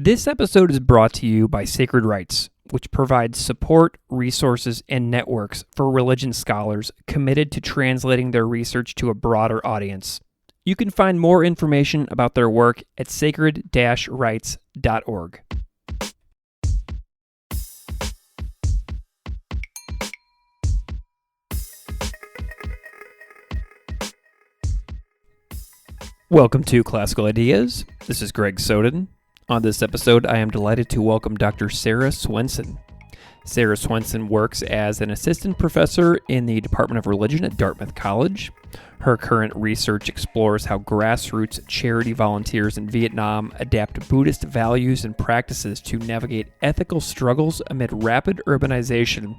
This episode is brought to you by Sacred Rights, which provides support, resources, and networks for religion scholars committed to translating their research to a broader audience. You can find more information about their work at sacred-rights.org. Welcome to Classical Ideas. This is Greg Soden. On this episode, I am delighted to welcome Dr. Sara Swenson. Sara Swenson works as an assistant professor in the Department of Religion at Dartmouth College. Her current research explores how grassroots charity volunteers in Vietnam adapt Buddhist values and practices to navigate ethical struggles amid rapid urbanization.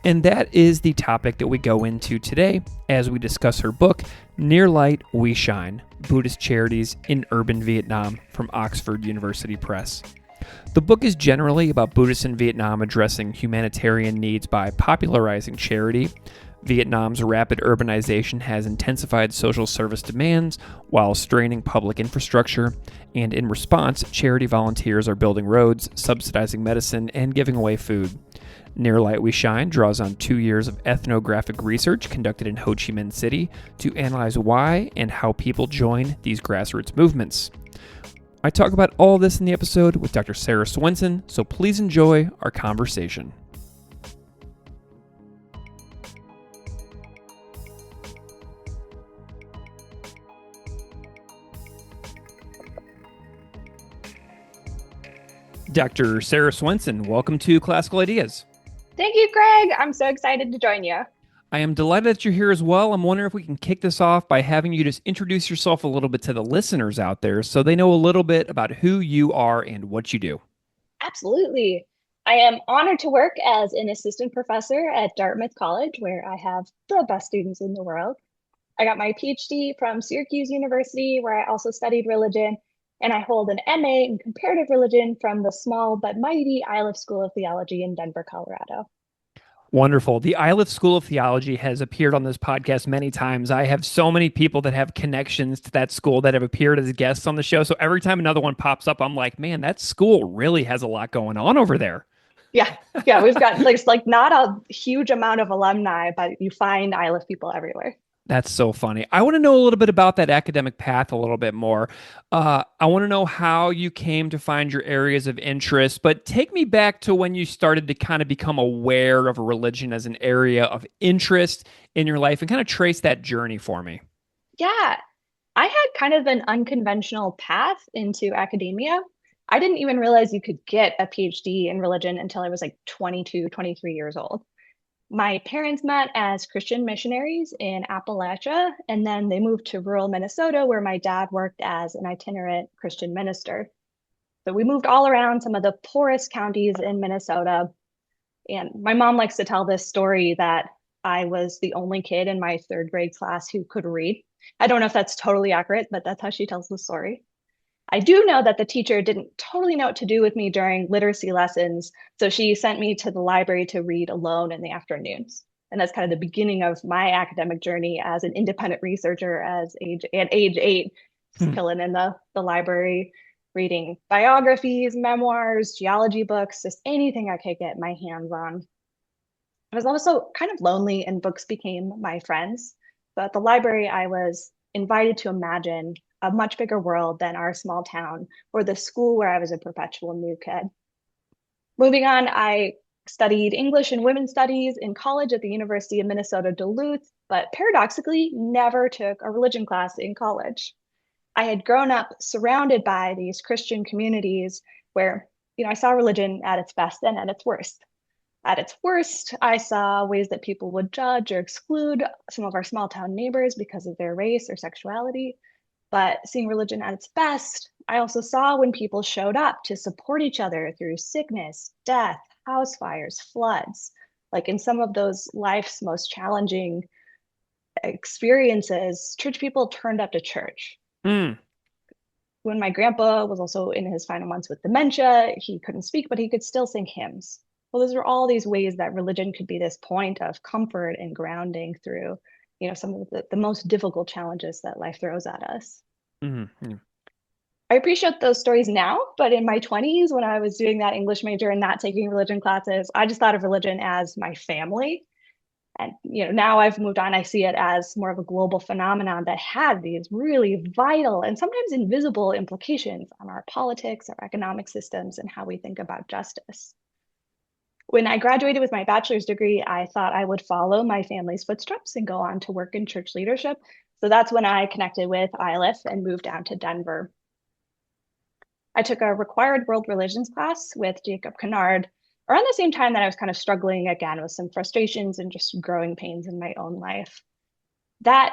And that is the topic that we go into today as we discuss her book, Near Light, We Shine, Buddhist Charities in Urban Vietnam from Oxford University Press. The book is generally about Buddhists in Vietnam addressing humanitarian needs by popularizing charity. Vietnam's rapid urbanization has intensified social service demands while straining public infrastructure, and in response, charity volunteers are building roads, subsidizing medicine, and giving away food. Near Light We Shine draws on 2 years of ethnographic research conducted in Ho Chi Minh City to analyze why and how people join these grassroots movements. I talk about all this in the episode with Dr. Sara Swenson, so please enjoy our conversation. Dr. Sara Swenson, welcome to Classical Ideas. Thank you, Greg. I'm so excited to join you. I am delighted that you're here as well. I'm wondering if we can kick this off by having you just introduce yourself a little bit to the listeners out there so they know a little bit about who you are and what you do. Absolutely. I am honored to work as an assistant professor at Dartmouth College, where I have the best students in the world. I got my PhD from Syracuse University, where I also studied religion, and I hold an MA in comparative religion from the small but mighty Iliff School of Theology in Denver, Colorado. Wonderful. The Iliff School of Theology has appeared on this podcast many times. I have so many people that have connections to that school that have appeared as guests on the show. So every time another one pops up, I'm like, man, that school really has a lot going on over there. Yeah, we've got like not a huge amount of alumni, but you find Iliff people everywhere. That's so funny. I want to know a little bit about that academic path a little bit more. I want to know how you came to find your areas of interest, but take me back to when you started to kind of become aware of religion as an area of interest in your life and kind of trace that journey for me. Yeah, I had kind of an unconventional path into academia. I didn't even realize you could get a PhD in religion until I was like 22, 23 years old. My parents met as Christian missionaries in Appalachia, and then they moved to rural Minnesota, where my dad worked as an itinerant Christian minister. So we moved all around some of the poorest counties in Minnesota. And my mom likes to tell this story that I was the only kid in my third grade class who could read. I don't know if that's totally accurate, but that's how she tells the story. I do know that the teacher didn't totally know what to do with me during literacy lessons, so she sent me to the library to read alone in the afternoons. And that's kind of the beginning of my academic journey as an independent researcher at age 8, chilling in the library, reading biographies, memoirs, geology books, just anything I could get my hands on. I was also kind of lonely, and books became my friends. So at the library, I was invited to imagine a much bigger world than our small town or the school where I was a perpetual new kid. Moving on, I studied English and women's studies in college at the University of Minnesota Duluth, but paradoxically never took a religion class in college. I had grown up surrounded by these Christian communities where, I saw religion at its best and at its worst. At its worst, I saw ways that people would judge or exclude some of our small town neighbors because of their race or sexuality. But seeing religion at its best, I also saw when people showed up to support each other through sickness, death, house fires, floods. Like in some of those life's most challenging experiences, church people turned up to church. When my grandpa was also in his final months with dementia, he couldn't speak, but he could still sing hymns. Well, those are all these ways that religion could be this point of comfort and grounding through some of the most difficult challenges that life throws at us. Mm-hmm. I appreciate those stories now, but in my 20s, when I was doing that English major and not taking religion classes, I just thought of religion as my family. And now I've moved on. I see it as more of a global phenomenon that had these really vital and sometimes invisible implications on our politics, our economic systems, and how we think about justice. When I graduated with my bachelor's degree, I thought I would follow my family's footsteps and go on to work in church leadership. So that's when I connected with ILIF and moved down to Denver. I took a required world religions class with Jacob Kennard around the same time that I was kind of struggling again with some frustrations and just growing pains in my own life. That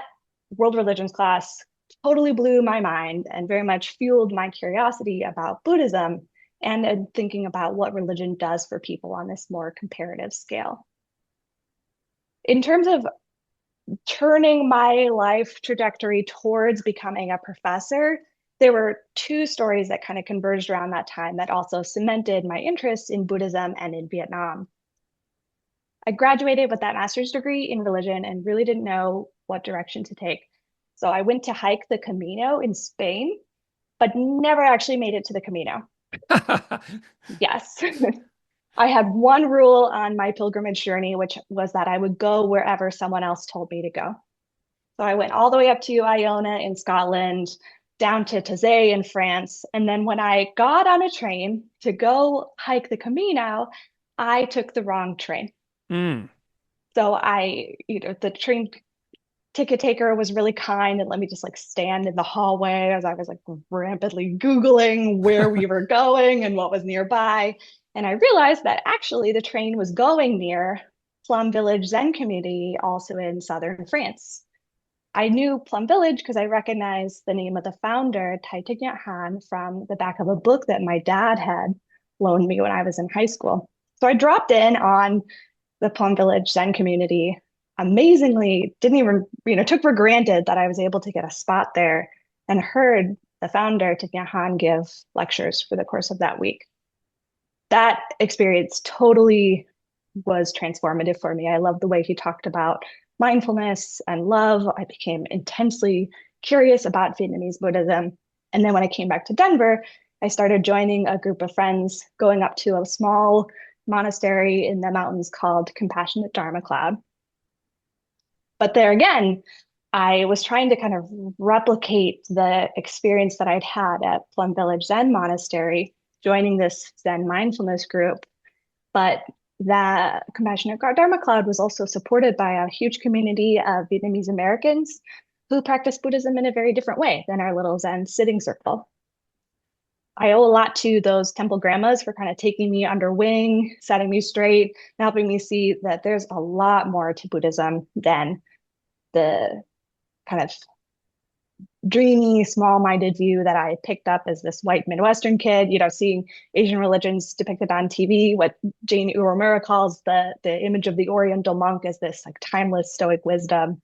world religions class totally blew my mind and very much fueled my curiosity about Buddhism and thinking about what religion does for people on this more comparative scale. In terms of turning my life trajectory towards becoming a professor, there were two stories that kind of converged around that time that also cemented my interest in Buddhism and in Vietnam. I graduated with that master's degree in religion and really didn't know what direction to take. So I went to hike the Camino in Spain, but never actually made it to the Camino. Yes. I had one rule on my pilgrimage journey, which was that I would go wherever someone else told me to go. So I went all the way up to Iona in Scotland, down to Taizé in France. And then when I got on a train to go hike the Camino, I took the wrong train. Mm. So the train ticket taker was really kind and let me just like stand in the hallway as I was like rapidly Googling where we were going and what was nearby. And I realized that actually the train was going near Plum Village Zen community, also in southern France. I knew Plum Village because I recognized the name of the founder, Thich Nhat Hanh, from the back of a book that my dad had loaned me when I was in high school. So I dropped in on the Plum Village Zen community. Amazingly, didn't even, took for granted that I was able to get a spot there and heard the founder, Thich Nhat Hanh, give lectures for the course of that week. That experience totally was transformative for me. I loved the way he talked about mindfulness and love. I became intensely curious about Vietnamese Buddhism. And then when I came back to Denver, I started joining a group of friends going up to a small monastery in the mountains called Compassionate Dharma Cloud. But there again, I was trying to kind of replicate the experience that I'd had at Plum Village Zen Monastery, joining this Zen mindfulness group. But the Compassionate Dharma Cloud was also supported by a huge community of Vietnamese Americans who practice Buddhism in a very different way than our little Zen sitting circle. I owe a lot to those temple grandmas for kind of taking me under wing, setting me straight, and helping me see that there's a lot more to Buddhism than the kind of dreamy, small-minded view that I picked up as this white Midwestern kid, seeing Asian religions depicted on TV, what Jane Uemura calls the image of the Oriental monk as this like timeless stoic wisdom.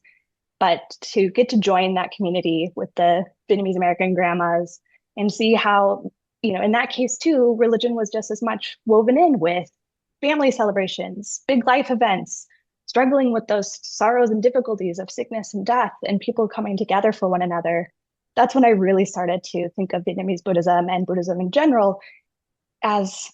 But to get to join that community with the Vietnamese American grandmas and see how, in that case too, religion was just as much woven in with family celebrations, big life events, struggling with those sorrows and difficulties of sickness and death and people coming together for one another. That's when I really started to think of Vietnamese Buddhism and Buddhism in general as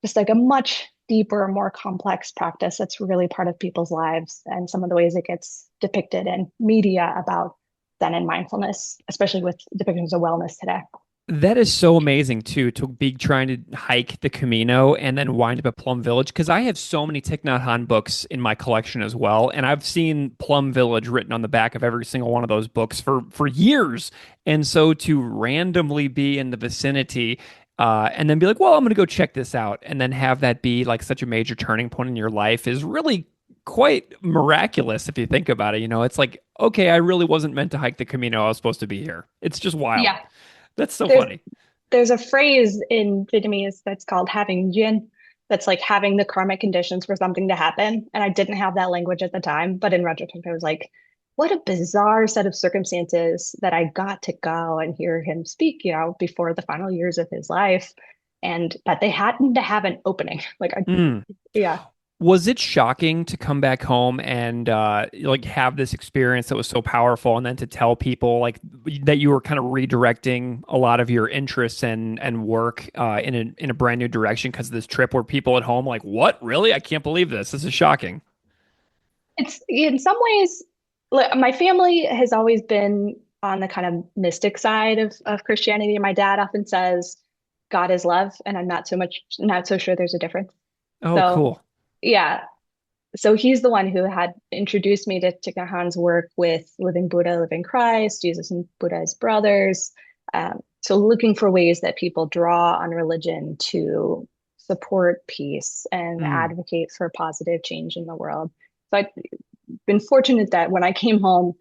just like a much deeper, more complex practice that's really part of people's lives and some of the ways it gets depicted in media about Zen and mindfulness, especially with depictions of wellness today. That is so amazing too, to be trying to hike the Camino and then wind up at Plum Village, because I have so many Thich Nhat Hanh books in my collection as well, and I've seen Plum Village written on the back of every single one of those books for years. And so to randomly be in the vicinity and then be like, well, I'm going to go check this out, and then have that be like such a major turning point in your life is really quite miraculous if you think about it. It's like, okay, I really wasn't meant to hike the Camino. I was supposed to be here. It's just wild. Yeah. That's so There's funny. there's a phrase in Vietnamese that's called having duyên, that's like having the karmic conditions for something to happen. And I didn't have that language at the time, but in retrospect, I was like, what a bizarre set of circumstances that I got to go and hear him speak, before the final years of his life. And that they happened to have an opening. Mm. Yeah. Was it shocking to come back home and like have this experience that was so powerful, and then to tell people like that you were kind of redirecting a lot of your interests and work in a brand new direction because of this trip? Where people at home like, what? Really? I can't believe this. This is shocking. It's in some ways, my family has always been on the kind of mystic side of Christianity. My dad often says God is love, and I'm not so sure there's a difference. Oh, So cool. yeah, so he's the one who had introduced me to Thich Han's work with Living Buddha, Living Christ, Jesus and Buddha as brothers. So looking for ways that people draw on religion to support peace and Mm. advocate for positive change in the world. So I've been fortunate that when I came home,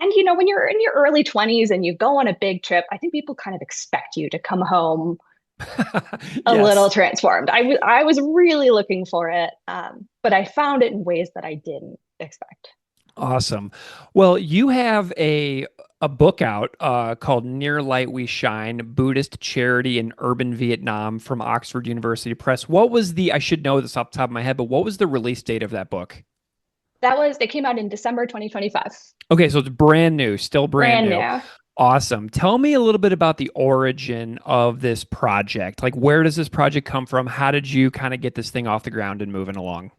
and when you're in your early 20s and you go on a big trip, I think people kind of expect you to come home a little Yes. transformed. I was really looking for it, but I found it in ways that I didn't expect. Awesome. Well, you have a book out called Near Light We Shine, Buddhist Charity in Urban Vietnam from Oxford University Press. What was the, I should know this off the top of my head, but what was the release date of that book? They came out in December 2025. Okay, so it's brand new, still brand Brand new. new. Awesome. Tell me a little bit about the origin of this project. Like, where does this project come from? How did you kind of get this thing off the ground and moving along?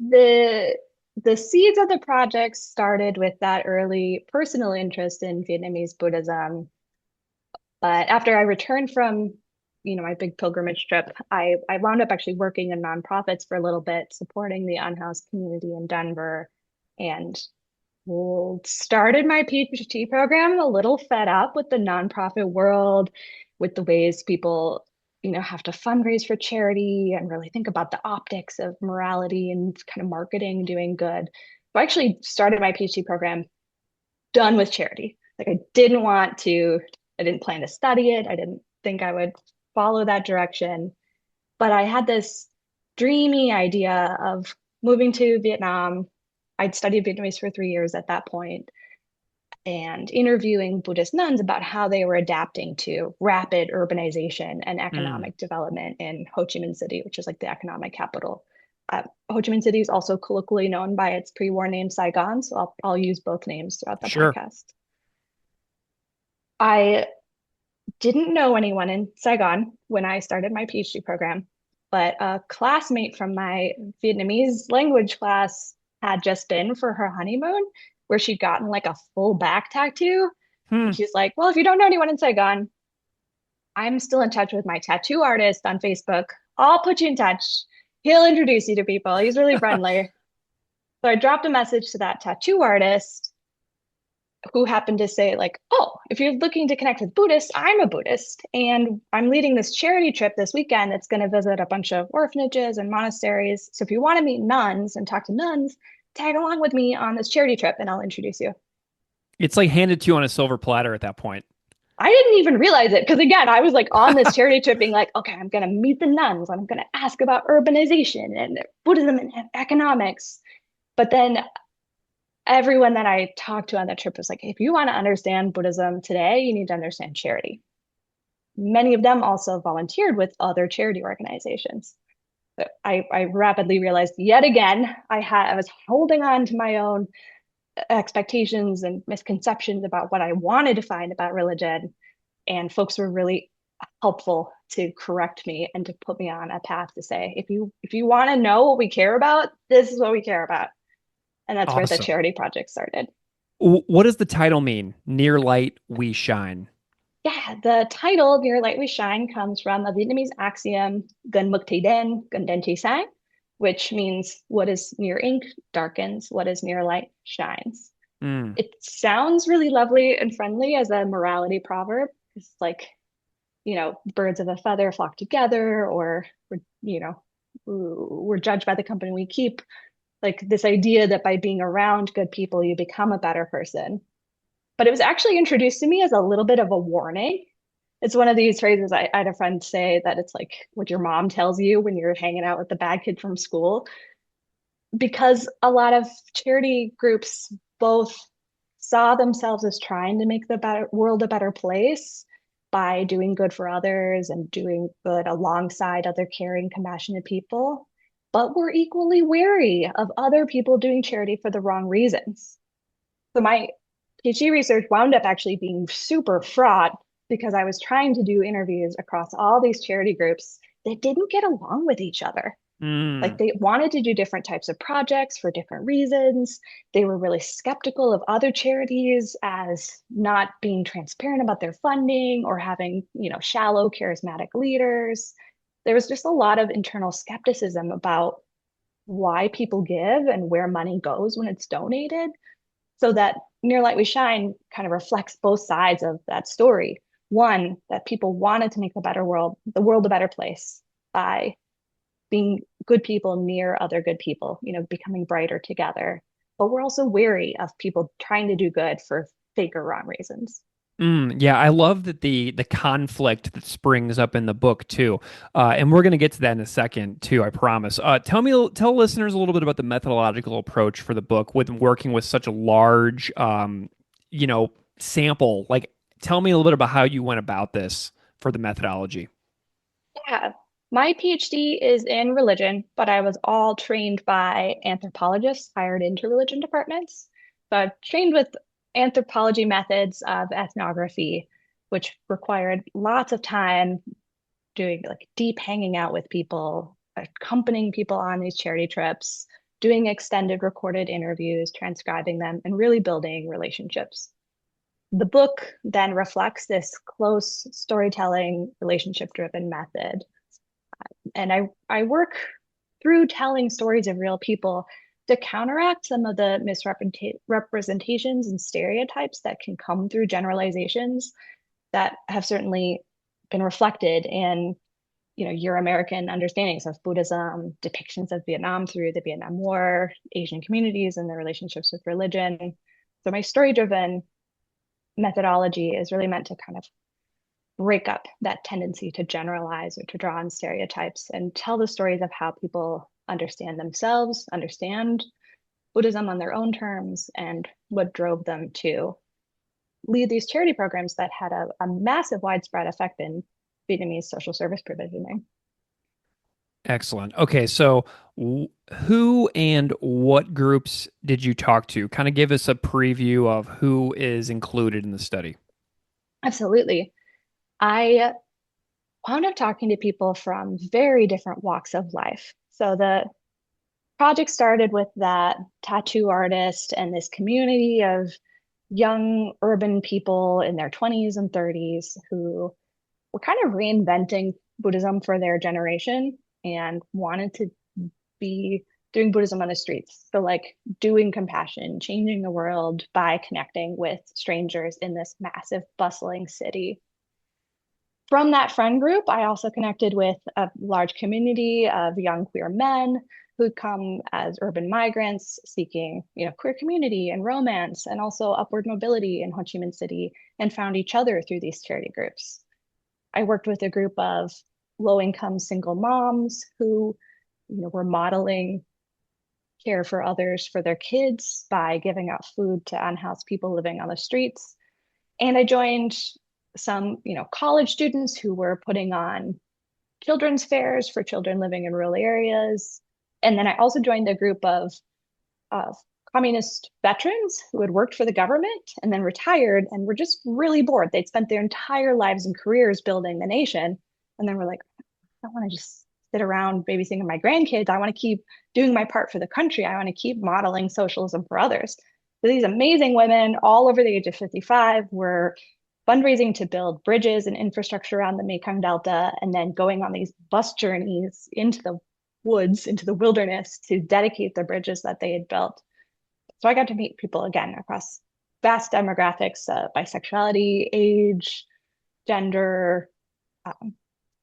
The the seeds of the project started with that early personal interest in Vietnamese Buddhism. But after I returned from, my big pilgrimage trip, I wound up actually working in nonprofits for a little bit, supporting the unhoused community in Denver, and started my PhD program a little fed up with the nonprofit world, with the ways people, have to fundraise for charity and really think about the optics of morality and kind of marketing, doing good. So I actually started my PhD program done with charity. Like I didn't plan to study it. I didn't think I would follow that direction. But I had this dreamy idea of moving to Vietnam. I'd studied Vietnamese for 3 years at that point, and interviewing Buddhist nuns about how they were adapting to rapid urbanization and Mm, economic development in Ho Chi Minh City, which is like the economic capital. Ho Chi Minh City is also colloquially known by its pre-war name Saigon, so I'll use both names throughout the sure. podcast. I didn't know anyone in Saigon when I started my PhD program, but a classmate from my Vietnamese language class had just been for her honeymoon, where she'd gotten like a full back tattoo. Hmm. And she's like, well, if you don't know anyone in Saigon, I'm still in touch with my tattoo artist on Facebook. I'll put you in touch. He'll introduce you to people. He's really friendly. So I dropped a message to that tattoo artist, who happened to say, like, oh, if you're looking to connect with Buddhists, I'm a Buddhist, and I'm leading this charity trip this weekend that's going to visit a bunch of orphanages and monasteries. So if you want to meet nuns and talk to nuns, tag along with me on this charity trip and I'll introduce you. It's like handed to you on a silver platter at that point. I didn't even realize it because, again, I was like on this charity trip being like, okay, I'm going to meet the nuns. I'm going to ask about urbanization and Buddhism and economics. But then everyone that I talked to on that trip was like, if you want to understand Buddhism today, you need to understand charity. Many of them also volunteered with other charity organizations. So I rapidly realized yet again I was holding on to my own expectations and misconceptions about what I wanted to find about religion, and folks were really helpful to correct me and to put me on a path to say, if you want to know what we care about, this is what we care about. And that's where the Awesome. charity project started. What does the title mean? Near light we shine. Yeah, the title Near Light We Shine comes from a Vietnamese axiom, Gần mực thì đen, gần đèn thì sáng, which means what is near ink darkens, what is near light shines. Mm. It sounds really lovely and friendly as a morality proverb. It's like, birds of a feather flock together, or, you know, we're judged by the company we keep. Like this idea that by being around good people, you become a better person. But it was actually introduced to me as a little bit of a warning. It's one of these phrases I had a friend say that it's like what your mom tells you when you're hanging out with the bad kid from school, because a lot of charity groups both saw themselves as trying to make the world a better place by doing good for others and doing good alongside other caring, compassionate people. but we're equally wary of other people doing charity for the wrong reasons. So my PhD research wound up actually being super fraught because I was trying to do interviews across all these charity groups that didn't get along with each other. Like Mm. they wanted to do different types of projects for different reasons. They were really skeptical of other charities as not being transparent about their funding or having, shallow, charismatic leaders. There was just a lot of internal skepticism about why people give and where money goes when it's donated. So that Near Light We Shine kind of reflects both sides of that story. One, that people wanted to make the world a better place by being good people near other good people, becoming brighter together. But we're also wary of people trying to do good for fake or wrong reasons. Yeah, I love that the conflict that springs up in the book too, and we're going to get to that in a second too. I promise. Tell listeners a little bit about the methodological approach for the book with working with such a large, sample. Like, tell me a little bit about how you went about this for the methodology. Yeah. My PhD is in religion, but I was all trained by anthropologists hired into religion departments. So I trained with anthropology methods of ethnography, which required lots of time doing like deep hanging out with people, accompanying people on these charity trips, doing extended recorded interviews, transcribing them, and really building relationships. The book then reflects this close storytelling, relationship driven method. And I work through telling stories of real people to counteract some of the misrepresentations and stereotypes that can come through generalizations that have certainly been reflected in your American understandings of Buddhism, depictions of Vietnam through the Vietnam War, Asian communities and their relationships with religion. So my story-driven methodology is really meant to kind of break up that tendency to generalize or to draw on stereotypes and tell the stories of how people understand themselves, understand Buddhism on their own terms, and what drove them to lead these charity programs that had a massive widespread effect in Vietnamese social service provisioning. Excellent. Okay, so who and what groups did you talk to? Kind of give us a preview of who is included in the study. Absolutely. I wound up talking to people from very different walks of life. So the project started with that tattoo artist and this community of young urban people in their 20s and 30s who were kind of reinventing Buddhism for their generation and wanted to be doing Buddhism on the streets. So, like doing compassion, changing the world by connecting with strangers in this massive, bustling city. From that friend group, I also connected with a large community of young queer men who'd come as urban migrants seeking, queer community and romance and also upward mobility in Ho Chi Minh City and found each other through these charity groups. I worked with a group of low-income single moms who, were modeling care for others for their kids by giving out food to unhoused people living on the streets. And I joined some, college students who were putting on children's fairs for children living in rural areas. And then I also joined a group of communist veterans who had worked for the government and then retired and were just really bored. They'd spent their entire lives and careers building the nation. And then we're like, I don't want to just sit around babysitting my grandkids. I want to keep doing my part for the country. I want to keep modeling socialism for others. So these amazing women, all over the age of 55, were fundraising to build bridges and infrastructure around the Mekong Delta, and then going on these bus journeys into the woods, into the wilderness to dedicate the bridges that they had built. So I got to meet people again across vast demographics, bisexuality, age, gender, um,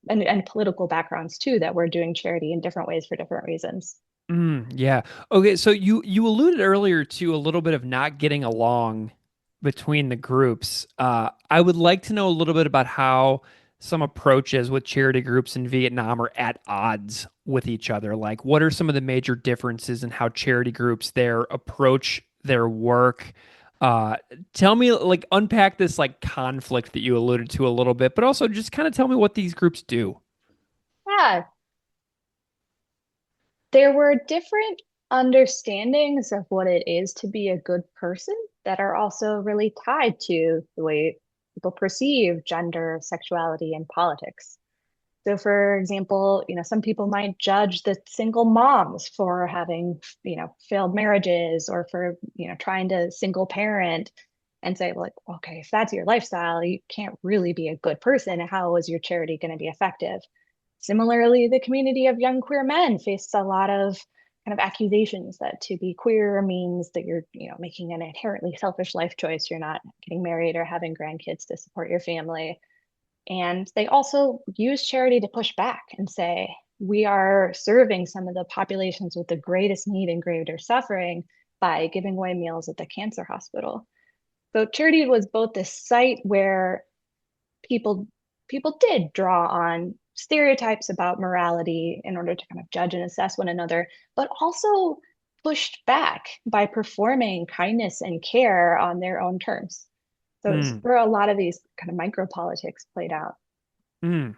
and political backgrounds too, that were doing charity in different ways for different reasons. Yeah. Okay, so you alluded earlier to a little bit of not getting along between the groups. I would like to know a little bit about how some approaches with charity groups in Vietnam are at odds with each other. Like, what are some of the major differences in how charity groups there approach their work? Uh, Tell me, like, unpack this like conflict that you alluded to a little bit, but also just kind of tell me what these groups do. Yeah, There were different understandings of what it is to be a good person that are also really tied to the way people perceive gender, sexuality, and politics. So, for example, some people might judge the single moms for having, failed marriages or for, trying to single parent and say, like, okay, if that's your lifestyle, you can't really be a good person. How is your charity going to be effective? Similarly, the community of young queer men faced a lot of kind of accusations that to be queer means that you're, making an inherently selfish life choice. You're not getting married or having grandkids to support your family. And they also use charity to push back and say, we are serving some of the populations with the greatest need and greater suffering by giving away meals at the cancer hospital. So charity was both this site where people people did draw on stereotypes about morality in order to kind of judge and assess one another, but also pushed back by performing kindness and care on their own terms. So it was Mm, where a lot of these kind of micro politics played out. mm.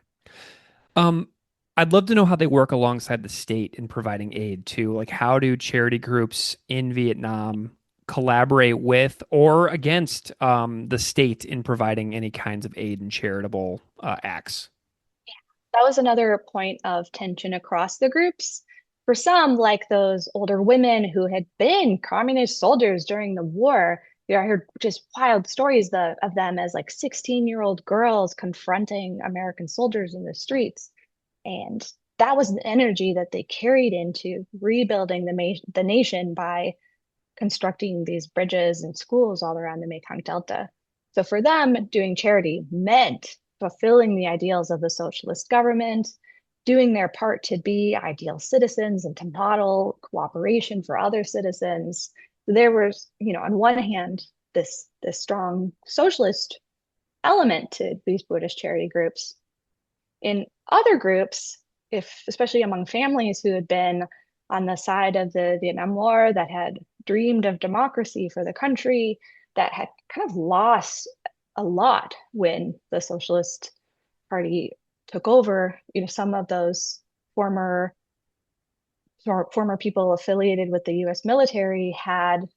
Um, I'd love to know how they work alongside the state in providing aid too. Like, how do charity groups in Vietnam collaborate with or against the state in providing any kinds of aid and charitable acts? That was another point of tension across the groups. For some, like those older women who had been communist soldiers during the war, I heard just wild stories of them as like 16-year-old girls confronting American soldiers in the streets. And that was the energy that they carried into rebuilding the nation by constructing these bridges and schools all around the Mekong Delta. So for them, doing charity meant fulfilling the ideals of the socialist government, doing their part to be ideal citizens and to model cooperation for other citizens. There was, on one hand, this strong socialist element to these Buddhist charity groups. In other groups, if especially among families who had been on the side of the Vietnam War that had dreamed of democracy for the country, that had kind of lost a lot when the Socialist Party took over, some of those former former people affiliated with the US military had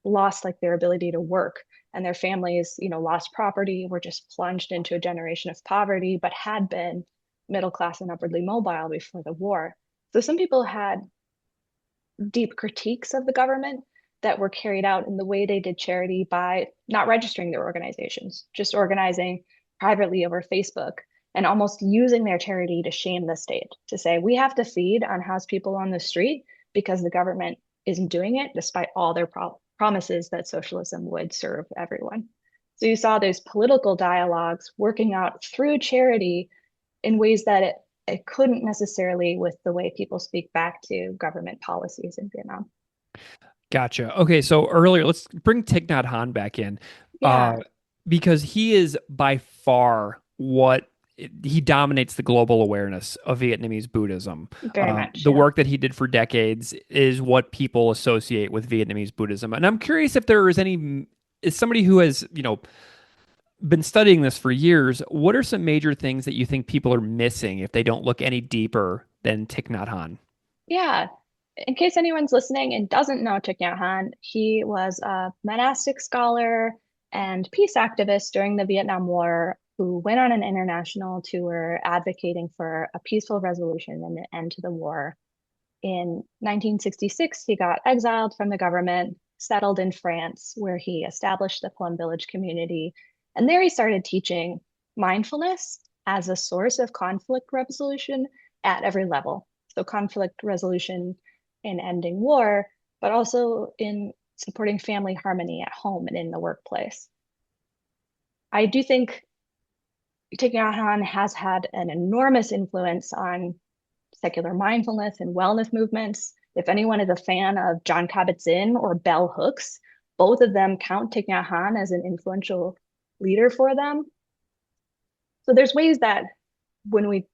lost like their ability to work, and their families, lost property, were just plunged into a generation of poverty, but had been middle class and upwardly mobile before the war. So some people had deep critiques of the government that were carried out in the way they did charity by not registering their organizations, just organizing privately over Facebook and almost using their charity to shame the state, to say, we have to feed unhoused people on the street because the government isn't doing it, despite all their promises that socialism would serve everyone. So you saw those political dialogues working out through charity in ways that it couldn't necessarily with the way people speak back to government policies in Vietnam. Gotcha. Okay, so earlier, let's bring Thich Nhat Hanh back in, uh, Yeah, because he is by far what he dominates the global awareness of Vietnamese Buddhism. very much. The Yeah. work that he did for decades is what people associate with Vietnamese Buddhism, and I'm curious if there is any, as somebody who has, been studying this for years, what are some major things that you think people are missing if they don't look any deeper than Thich Nhat Hanh? Yeah. In case anyone's listening and doesn't know Thich Nhat Hanh, he was a monastic scholar and peace activist during the Vietnam War who went on an international tour advocating for a peaceful resolution and an end to the war. In 1966, he got exiled from the government, settled in France, where he established the Plum Village community. And there he started teaching mindfulness as a source of conflict resolution at every level. So, conflict resolution in ending war, but also in supporting family harmony at home and in the workplace. I do think Thich Nhat Hanh has had an enormous influence on secular mindfulness and wellness movements. If anyone is a fan of John Kabat-Zinn or Bell Hooks, both of them count Thich Nhat Hanh as an influential leader for them. So there's ways that when we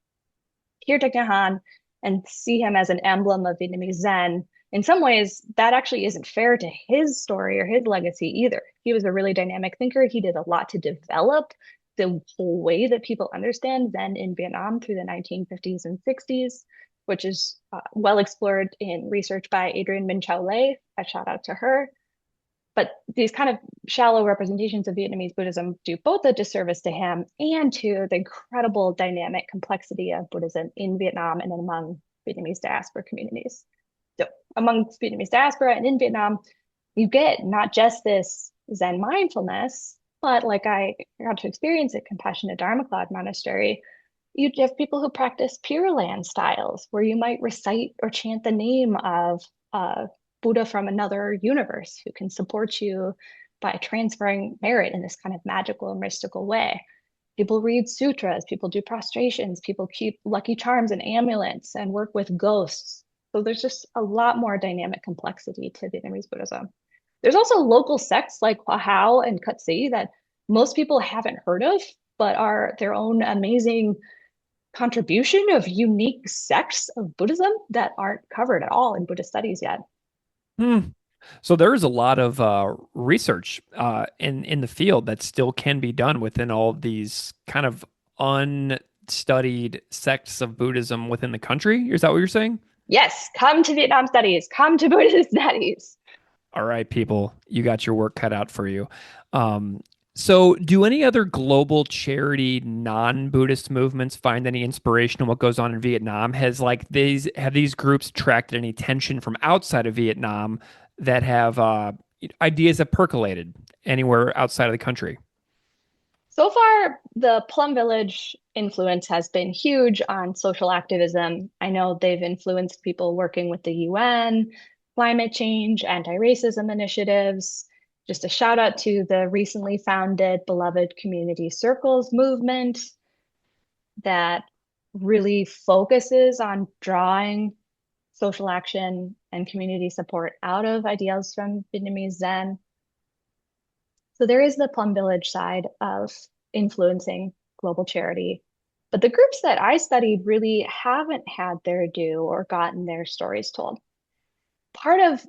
hear Thich Nhat Hanh and see him as an emblem of Vietnamese Zen, in some ways that actually isn't fair to his story or his legacy either. He was a really dynamic thinker. He did a lot to develop the whole way that people understand Zen in Vietnam through the 1950s and 60s. which is well explored in research by Adrienne Minh Lê. A shout out to her. But these kind of shallow representations of Vietnamese Buddhism do both a disservice to him and to the incredible dynamic complexity of Buddhism in Vietnam and among Vietnamese diaspora communities. So among Vietnamese diaspora and in Vietnam, you get not just this Zen mindfulness, but like I got to experience at Compassionate Dharma Cloud Monastery, you have people who practice Pure Land styles, where you might recite or chant the name of Buddha from another universe who can support you by transferring merit in this kind of magical and mystical way. People read sutras, people do prostrations, people keep lucky charms and amulets and work with ghosts. So there's just a lot more dynamic complexity to Vietnamese Buddhism. There's also local sects like Hua Hao and Cut Si that most people haven't heard of, but are their own amazing contribution of unique sects of Buddhism that aren't covered at all in Buddhist studies yet. Hmm. So there is a lot of research in the field that still can be done within all of these kind of unstudied sects of Buddhism within the country. Is that what you're saying? Yes, come to Vietnam studies, come to Buddhist studies. All right, people, you got your work cut out for you. Um, so, do any other global charity non-Buddhist movements find any inspiration in what goes on in Vietnam? Has like these have these groups attracted any attention from outside of Vietnam that have ideas that percolated anywhere outside of the country? So far, the Plum Village influence has been huge on social activism. I know they've influenced people working with the UN, climate change, anti-racism initiatives. Just a shout out to the recently founded Beloved Community Circles movement that really focuses on drawing social action and community support out of ideals from Vietnamese Zen. So there is the Plum Village side of influencing global charity. But the groups that I studied really haven't had their due or gotten their stories told. Part of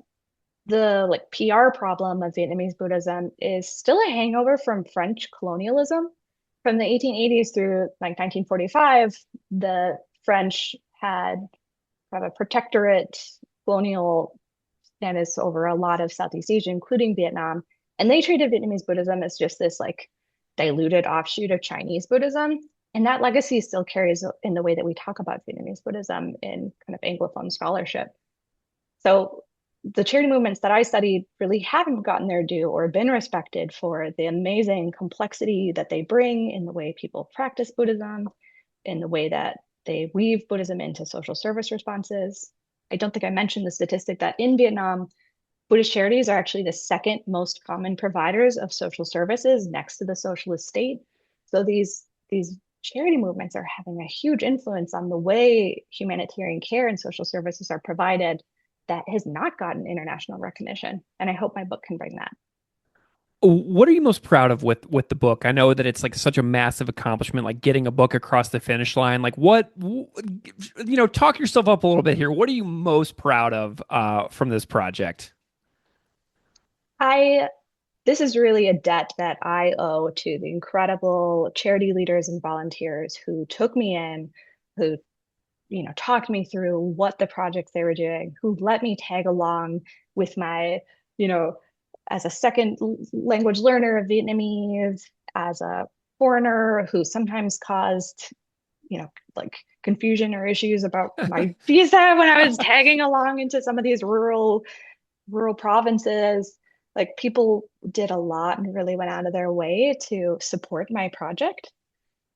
the like PR problem of Vietnamese Buddhism is still a hangover from French colonialism. From the 1880s through like 1945, the French had kind of a protectorate colonial status over a lot of Southeast Asia, including Vietnam. And they treated Vietnamese Buddhism as just this like diluted offshoot of Chinese Buddhism. And that legacy still carries in the way that we talk about Vietnamese Buddhism in kind of Anglophone scholarship. So the charity movements that I studied really haven't gotten their due or been respected for the amazing complexity that they bring in the way people practice Buddhism, in the way that they weave Buddhism into social service responses. I don't think I mentioned the statistic that in Vietnam, Buddhist charities are actually the second most common providers of social services next to the socialist state. So these charity movements are having a huge influence on the way humanitarian care and social services are provided that has not gotten international recognition. And I hope my book can bring that. What are you most proud of with the book? I know that it's like such a massive accomplishment, like getting a book across the finish line. Like talk yourself up a little bit here. What are you most proud of from this project? I This is really a debt that I owe to the incredible charity leaders and volunteers who took me in, who talked me through what the projects they were doing, who let me tag along with my, you know, as a second language learner of Vietnamese, as a foreigner who sometimes caused, like confusion or issues about my visa when I was tagging along into some of these rural provinces. Like people did a lot and really went out of their way to support my project,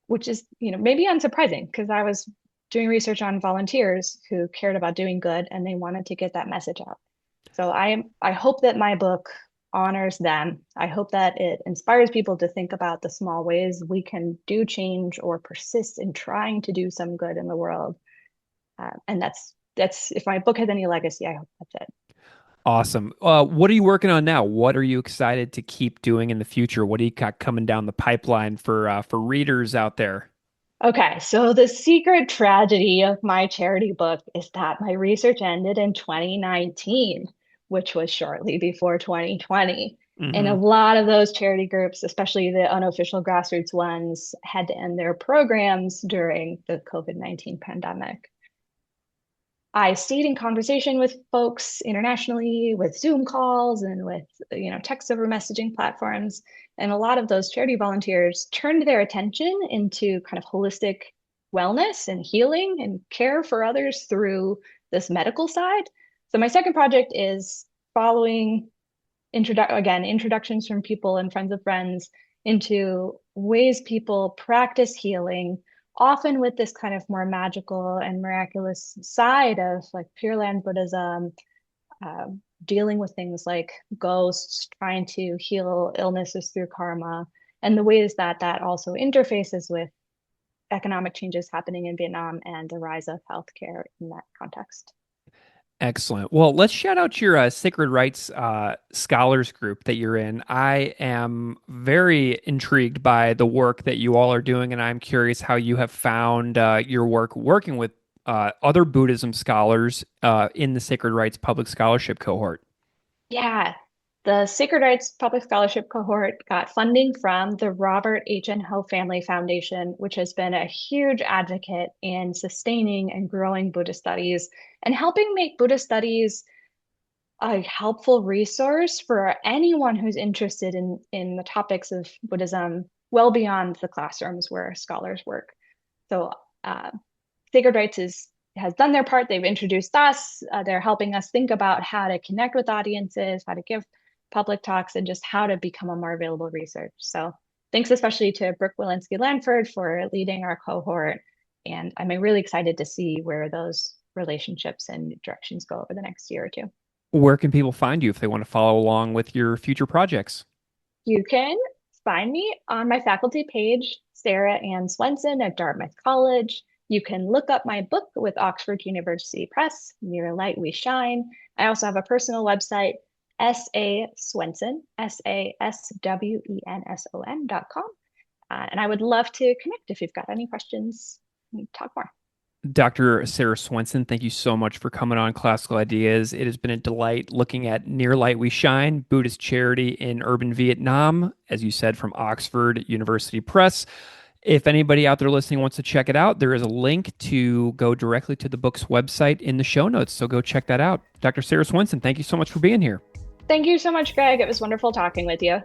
which is, maybe unsurprising because I was doing research on volunteers who cared about doing good and they wanted to get that message out. So I hope that my book honors them. I hope that it inspires people to think about the small ways we can do change or persist in trying to do some good in the world. And that's if my book has any legacy, I hope that's it. Awesome. What are you working on now? What are you excited to keep doing in the future? What do you got coming down the pipeline for readers out there? Okay, so the secret tragedy of my charity book is that my research ended in 2019, which was shortly before 2020. And a Hmm. lot of those charity groups, especially the unofficial grassroots ones, had to end their programs during the COVID-19 pandemic. I stayed in conversation with folks internationally with Zoom calls and with, text over messaging platforms. And a lot of those charity volunteers turned their attention into kind of holistic wellness and healing and care for others through this medical side. So my second project is following introductions from people and friends of friends into ways people practice healing, often with this kind of more magical and miraculous side of like Pure Land Buddhism, uh, dealing with things like ghosts, trying to heal illnesses through karma, and the ways that that also interfaces with economic changes happening in Vietnam and the rise of healthcare in that context. Excellent. Well, let's shout out your Sacred Rights Scholars group that you're in. I am very intrigued by the work that you all are doing, and I'm curious how you have found your work working with other Buddhism scholars in the Sacred Rights Public Scholarship cohort. Yeah, the Sacred Rights Public Scholarship cohort got funding from the Robert H. and Ho Family Foundation, which has been a huge advocate in sustaining and growing Buddhist studies and helping make Buddhist studies a helpful resource for anyone who's interested in the topics of Buddhism well beyond the classrooms where scholars work. So uh, Sacred Rights has done their part. They've introduced us. They're helping us think about how to connect with audiences, how to give public talks, and just how to become a more available research. So thanks especially to Brooke Walensky-Lanford for leading our cohort. And I'm really excited to see where those relationships and directions go over the next year or two. Where can people find you if they want to follow along with your future projects? You can find me on my faculty page, Sara Ann Swenson at Dartmouth College. You can look up my book with Oxford University Press, Near Light We Shine. I also have a personal website, S.A. Swenson, SASWENSON.com. And I would love to connect if you've got any questions and talk more. Dr. Sara Swenson, thank you so much for coming on Classical Ideas. It has been a delight looking at Near Light We Shine, Buddhist Charity in Urban Vietnam, as you said, from Oxford University Press. If anybody out there listening wants to check it out, there is a link to go directly to the book's website in the show notes. So go check that out. Dr. Sara Swenson, thank you so much for being here. Thank you so much, Greg. It was wonderful talking with you.